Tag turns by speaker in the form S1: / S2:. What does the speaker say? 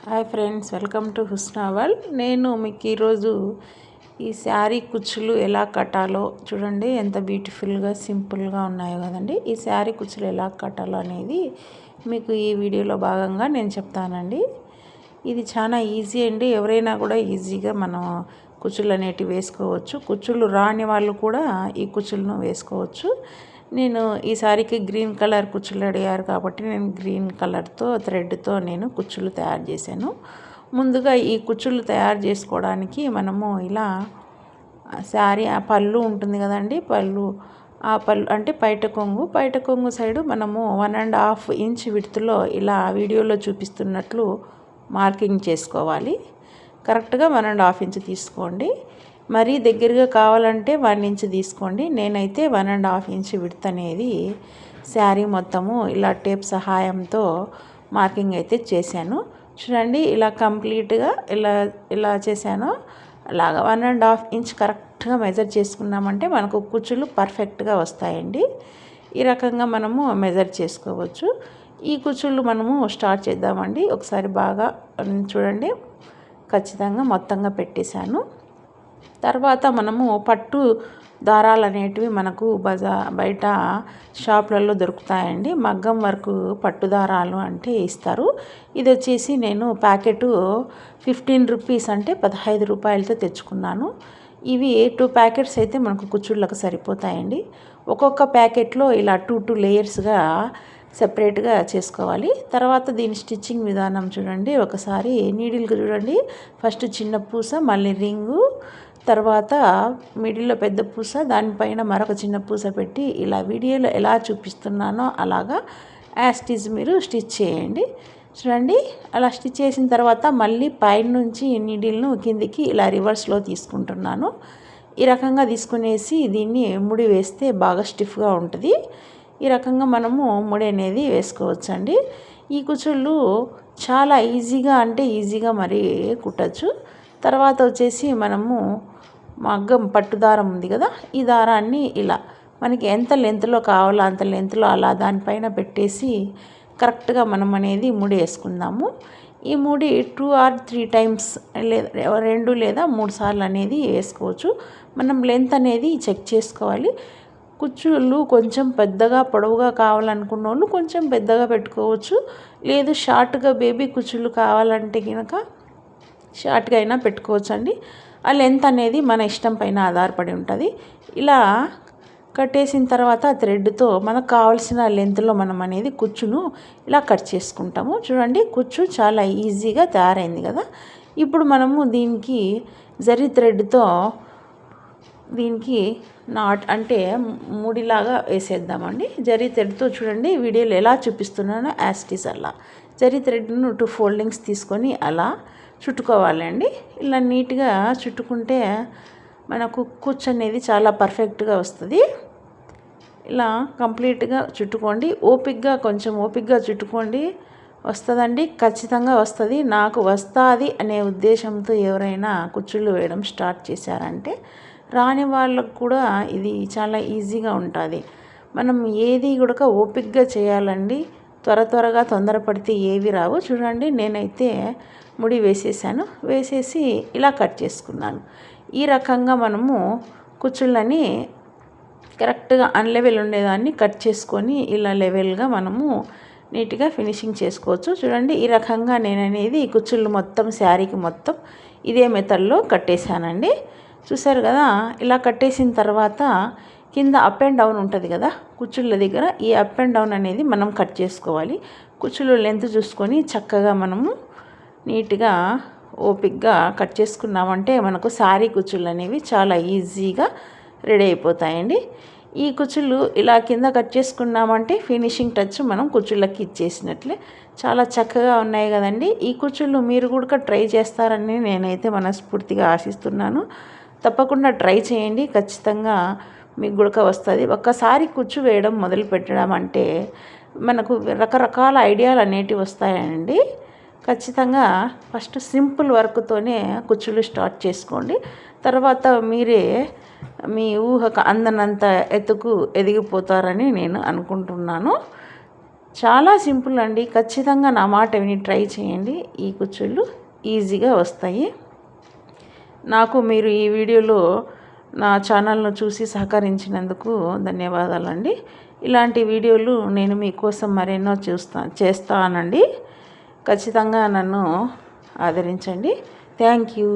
S1: Hi friends, welcome to Husna world. నేను మీకు ఈరోజు ఈ శారీ కుచ్చులు ఎలా కట్టాలో చూడండి. ఎంత బ్యూటిఫుల్గా సింపుల్గా ఉన్నాయో కదండి. ఈ శారీ కుచ్చులు ఎలా కట్టాలో అనేది మీకు ఈ వీడియోలో భాగంగా నేను చెప్తానండి. ఇది చాలా ఈజీ అండి. ఎవరైనా కూడా ఈజీగా మనం కుచ్చులు అనేటివి వేసుకోవచ్చు. కుచ్చులు రాని వాళ్ళు కూడా ఈ కుచ్చులను వేసుకోవచ్చు. నేను ఈ సారీకి గ్రీన్ కలర్ కుచ్చులు అడిగారు కాబట్టి నేను గ్రీన్ కలర్తో థ్రెడ్తో నేను కుచ్చులు తయారు చేశాను. ముందుగా ఈ కుచ్చులు తయారు చేసుకోవడానికి మనము ఇలా శారీ ఆ పళ్ళు ఉంటుంది కదండి, ఆ పళ్ళు అంటే పైట కొంగు సైడు మనము 1.5 ఇంచ్ విడ్త్లో ఇలా వీడియోలో చూపిస్తున్నట్లు మార్కింగ్ చేసుకోవాలి. కరెక్ట్గా 1.5 ఇంచ్ తీసుకోండి. మరీ దగ్గరగా కావాలంటే 1 ఇంచ్ తీసుకోండి. నేనైతే 1.5 ఇంచ్ విడ్త్ అనేది శారీ మొత్తము ఇలా టేప్ సహాయంతో మార్కింగ్ అయితే చేశాను. చూడండి, ఇలా కంప్లీట్గా ఇలా చేశాను. అలాగా 1.5 ఇంచ్ కరెక్ట్గా మెజర్ చేసుకున్నామంటే మనకు కుచ్చులు పర్ఫెక్ట్గా వస్తాయండి. ఈ రకంగా మనము మెజర్ చేసుకోవచ్చు. ఈ కుచ్చులు మనము స్టార్ట్ చేద్దామండి. ఒకసారి బాగా చూడండి, ఖచ్చితంగా మొత్తంగా పెట్టేశాను. తర్వాత మనము పట్టు దారాలు అనేటివి మనకు బయట షాపులలో దొరుకుతాయండి. మగ్గం వర్క్ పట్టు దారాలు అంటే ఇస్తారు. ఇది వచ్చేసి నేను ప్యాకెట్ 15 రూపీస్ అంటే 15 రూపాయలతో తెచ్చుకున్నాను. ఇవి 2 ప్యాకెట్స్ అయితే మనకు కుచ్చుళ్ళకు సరిపోతాయండి. ఒక్కొక్క ప్యాకెట్లో ఇలా 2 లేయర్స్గా సెపరేట్గా చేసుకోవాలి. తర్వాత దీని స్టిచ్చింగ్ విధానం చూడండి. ఒకసారి నీడిల్కి చూడండి, ఫస్ట్ చిన్న పూస, మళ్ళీ రింగు, తర్వాత మిడిల్లో పెద్ద పూస, దానిపైన మరొక చిన్న పూస పెట్టి ఇలా వీడియోలో ఎలా చూపిస్తున్నానో అలాగా యాస్టీజ్ మీరు స్టిచ్ చేయండి. చూడండి, అలా స్టిచ్ చేసిన తర్వాత మళ్ళీ పైన నుంచి నీడిల్ను కిందికి ఇలా రివర్స్లో తీసుకుంటున్నాను. ఈ రకంగా తీసుకునేసి దీన్ని ముడి వేస్తే బాగా స్టిఫ్గా ఉంటుంది. ఈ రకంగా మనము ముడి అనేది వేసుకోవచ్చండి. ఈ కుచ్చుళ్ళు చాలా ఈజీగా మరి కుట్టచ్చు. తర్వాత వచ్చేసి మనము మగ్గం పట్టు దారం ఉంది కదా, ఈ దారాన్ని ఇలా మనకి ఎంత లెంత్లో కావాలో అంత లెంత్లో అలా దానిపైన పెట్టేసి కరెక్ట్గా మనం అనేది ముడి వేసుకుందాము. ఈ ముడి 2 or 3 టైమ్స్ లేదా 2 లేదా 3 సార్లు అనేది వేసుకోవచ్చు. మనం లెంత్ అనేది చెక్ చేసుకోవాలి. కుచ్చుళ్ళు కొంచెం పెద్దగా పొడవుగా కావాలనుకున్న వాళ్ళు కొంచెం పెద్దగా పెట్టుకోవచ్చు. లేదు షార్ట్గా బేబీ కుచ్చుళ్ళు కావాలంటే కనుక షార్ట్గా అయినా పెట్టుకోవచ్చు అండి. ఆ లెంత్ అనేది మన ఇష్టం పైన ఆధారపడి ఉంటుంది. ఇలా కట్టేసిన తర్వాత థ్రెడ్తో మనకు కావాల్సిన లెంత్లో మనం అనేది కుచ్చును ఇలా కట్ చేసుకుంటాము. చూడండి, కుచ్చు చాలా ఈజీగా తయారైంది కదా. ఇప్పుడు మనము దీనికి జరీ థ్రెడ్తో దీనికి నాట్ అంటే ముడిలాగా వేసేద్దామండి. జరీ థ్రెడ్తో చూడండి, వీడియోలో ఎలా చూపిస్తున్నానో యాస్టీస్ అలా జరీ థ్రెడ్ను 2 ఫోల్డింగ్స్ తీసుకొని అలా చుట్టుకోవాలండి. ఇలా నీట్గా చుట్టుకుంటే మనకు కుచ్చు అనేది చాలా పర్ఫెక్ట్గా వస్తుంది. ఇలా కంప్లీట్గా చుట్టుకోండి. కొంచెం ఓపిక్గా చుట్టుకోండి. వస్తుందండి, ఖచ్చితంగా వస్తుంది. నాకు వస్తుంది అనే ఉద్దేశంతో ఎవరైనా కుచ్చుళ్ళు వేయడం స్టార్ట్ చేశారంటే రాని వాళ్ళకు కూడా ఇది చాలా ఈజీగా ఉంటుంది. మనం ఏది కూడా ఓపిక్గా చేయాలండి. త్వరగా తొందరపడితే ఏవి రావు. చూడండి, నేనైతే ముడి వేసేసి ఇలా కట్ చేసుకున్నాను. ఈ రకంగా మనము కుచ్చుళ్ళని కరెక్ట్గా అన్లెవెల్ ఉండేదాన్ని కట్ చేసుకొని ఇలా లెవెల్గా మనము నీట్గా ఫినిషింగ్ చేసుకోవచ్చు. చూడండి, ఈ రకంగా నేను అనేది కుచ్చుళ్ళు మొత్తం శారీకి మొత్తం ఇదే మెథడ్లో కట్టేశానండి. చూసారు కదా. ఇలా కట్టేసిన తర్వాత కింద అప్ అండ్ డౌన్ ఉంటుంది కదా కుచ్చుళ్ళ దగ్గర, ఈ అప్ అండ్ డౌన్ అనేది మనం కట్ చేసుకోవాలి. కుచ్చుళ్ళు లెంత్ చూసుకొని చక్కగా మనము నీట్గా ఓపిక్గా కట్ చేసుకున్నామంటే మనకు శారీ కుచ్చుళ్ళు అనేవి చాలా ఈజీగా రెడీ అయిపోతాయండి. ఈ కుచ్చుళ్ళు ఇలా కింద కట్ చేసుకున్నామంటే ఫినిషింగ్ టచ్ మనం కుచ్చుళ్ళకి ఇచ్చేసినట్లే. చాలా చక్కగా ఉన్నాయి కదండి. ఈ కుచ్చుళ్ళు మీరు కూడా ట్రై చేస్తారని నేనైతే మనస్ఫూర్తిగా ఆశిస్తున్నాను. తప్పకుండా ట్రై చేయండి, ఖచ్చితంగా మీకు కూడా వస్తుంది. ఒక్కసారి కుచ్చు వేయడం మొదలు పెట్టడం అంటే మనకు రకరకాల ఐడియాలు అనేటివి వస్తాయండి. ఖచ్చితంగా ఫస్ట్ సింపుల్ వర్క్తోనే కుచ్చులు స్టార్ట్ చేసుకోండి. తర్వాత మీరే మీ ఊహకు అందనంత ఎత్తుకు ఎదిగిపోతారని నేను అనుకుంటున్నాను. చాలా సింపుల్ అండి. ఖచ్చితంగా నా మాట విని ట్రై చేయండి. ఈ కుచ్చుళ్ళు ఈజీగా వస్తాయి. నాకు మీరు ఈ వీడియోలో నా ఛానల్ను చూసి సహకరించినందుకు ధన్యవాదాలండి. ఇలాంటి వీడియోలు నేను మీకోసం మరెన్నో చేస్తానండి. ఖచ్చితంగా నన్ను ఆదరించండి. Thank you.